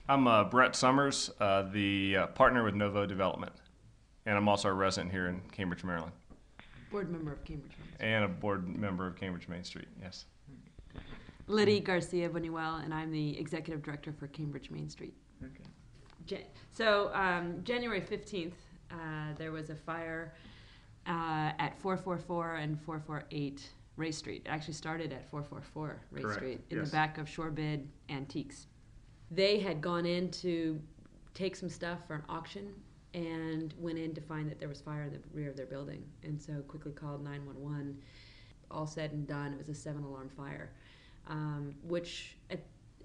I'm Brett Summers, the partner with Novo Development, and I'm also a resident here in Cambridge, Maryland, Board member of Cambridge Main Street. and a board member of Cambridge Main Street. Yes. Liddy Garcia Buñuel, and I'm the executive director for Cambridge Main Street. Okay. January 15th, there was a fire at 444 and 448 Ray Street. It actually started at 444 Ray Correct. Street in Yes. the back of Shorebid Antiques. They had gone in to take some stuff for an auction and went in to find that there was fire in the rear of their building, and so quickly called 911. All said and done, it was a 7-alarm fire,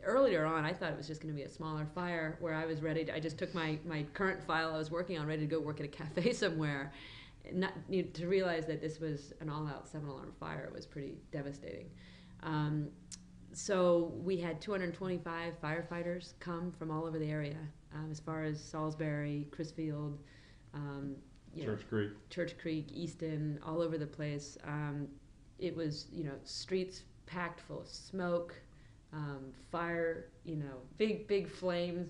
earlier on I thought it was just going to be a smaller fire where I was ready to, I just took my current file I was working on, ready to go work at a cafe somewhere. Not to realize that this was an all-out 7-alarm fire was pretty devastating. So we had 225 firefighters come from all over the area, as far as Salisbury, Crisfield, Church Creek, Easton, all over the place. It was, streets packed full of smoke, fire, big flames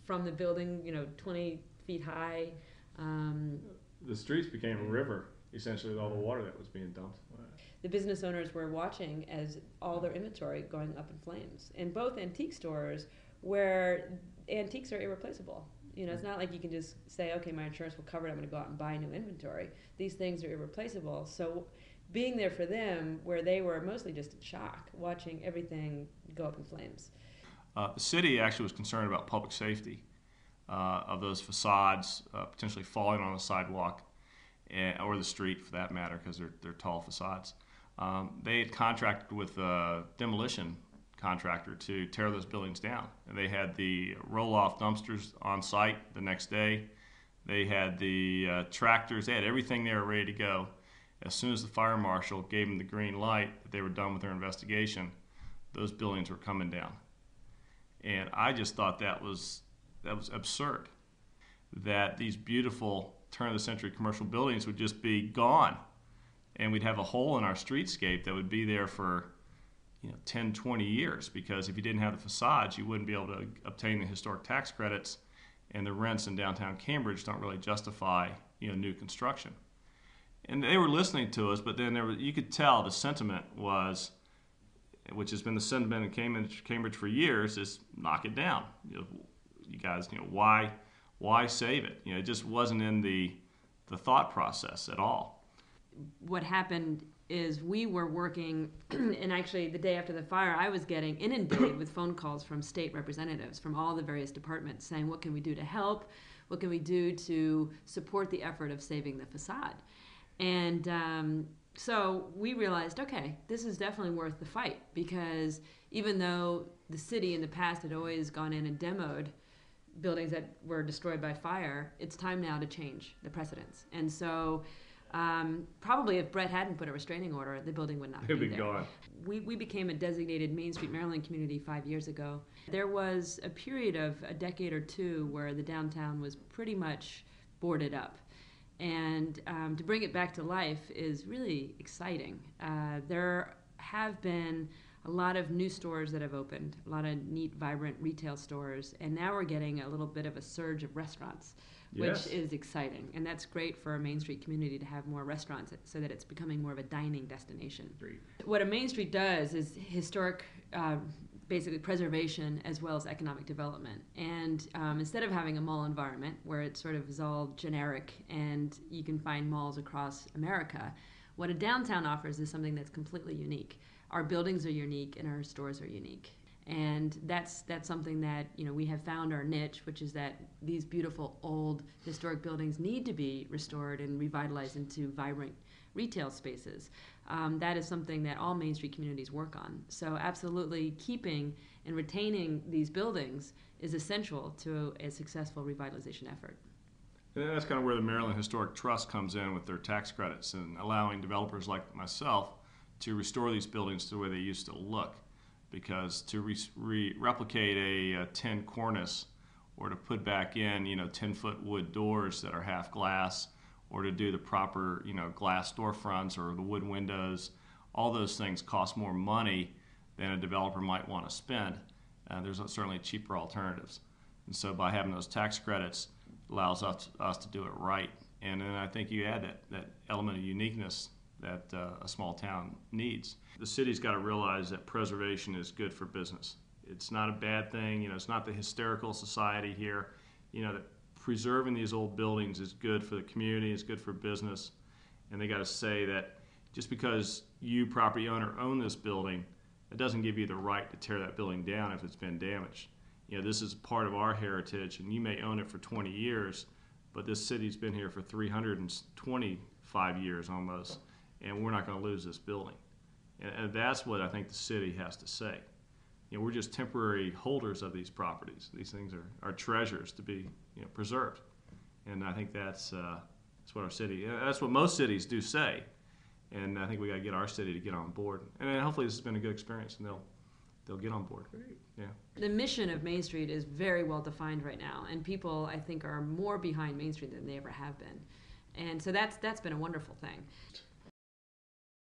from the building, 20 feet high. The streets became a river, essentially, with all the water that was being dumped. The business owners were watching as all their inventory going up in flames. In both antique stores where antiques are irreplaceable. It's not like you can just say, okay, my insurance will cover it, I'm going to go out and buy new inventory. These things are irreplaceable. So being there for them, where they were mostly just in shock, watching everything go up in flames. The city actually was concerned about public safety of those facades potentially falling on the sidewalk or the street, for that matter, because they're tall facades. They had contracted with a demolition contractor to tear those buildings down. And they had the roll-off dumpsters on site the next day. They had the tractors. They had everything there ready to go. As soon as the fire marshal gave them the green light that they were done with their investigation, those buildings were coming down. And I just thought that was absurd, that these beautiful turn-of-the-century commercial buildings would just be gone, and we'd have a hole in our streetscape that would be there for 10, 20 years, because if you didn't have the facades, you wouldn't be able to obtain the historic tax credits, and the rents in downtown Cambridge don't really justify new construction. And they were listening to us, but then you could tell the sentiment was, which has been the sentiment in Cambridge for years, is knock it down. You guys, why save it? It just wasn't in the thought process at all. What happened is we were working, and actually the day after the fire, I was getting inundated with phone calls from state representatives from all the various departments saying, what can we do to help? What can we do to support the effort of saving the facade? And so we realized, okay, this is definitely worth the fight, because even though the city in the past had always gone in and demoed buildings that were destroyed by fire, it's time now to change the precedents. And so probably if Brett hadn't put a restraining order, the building would not be there. Gone. We became a designated Main Street, Maryland community 5 years ago. There was a period of a decade or two where the downtown was pretty much boarded up. And to bring it back to life is really exciting. There have been a lot of new stores that have opened, a lot of neat, vibrant retail stores, and now we're getting a little bit of a surge of restaurants, Yes. which is exciting. And that's great for a Main Street community to have more restaurants so that it's becoming more of a dining destination. Great. What a Main Street does is historic basically preservation as well as economic development. And instead of having a mall environment where it sort of is all generic and you can find malls across America, what a downtown offers is something that's completely unique. Our buildings are unique and our stores are unique. And that's something that we have found our niche, which is that these beautiful old historic buildings need to be restored and revitalized into vibrant retail spaces. That is something that all Main Street communities work on. So absolutely keeping and retaining these buildings is essential to a successful revitalization effort. And that's kind of where the Maryland Historic Trust comes in with their tax credits and allowing developers like myself to restore these buildings to the way they used to look. Because to replicate a tin cornice, or to put back in 10-foot wood doors that are half glass, or to do the proper glass storefronts or the wood windows, all those things cost more money than a developer might want to spend. There's certainly cheaper alternatives. And so by having those tax credits allows us to do it right. And then I think you add that element of uniqueness that a small town needs. The city's got to realize that preservation is good for business. It's not a bad thing. You know, it's not the hysterical society here. You know, that preserving these old buildings is good for the community, it's good for business. And they got to say that just because you, property owner, own this building, it doesn't give you the right to tear that building down if it's been damaged. You know, this is part of our heritage, and you may own it for 20 years, but this city's been here for 325 years almost, and we're not going to lose this building. And that's what I think the city has to say. You know, we're just temporary holders of these properties. These things are treasures to be, you know, preserved. And I think that's what our city, that's what most cities do say. And I think we got to get our city to get on board. And then hopefully this has been a good experience, and they'll get on board. Great. Yeah. The mission of Main Street is very well defined right now, and people, I think, are more behind Main Street than they ever have been. And so that's been a wonderful thing.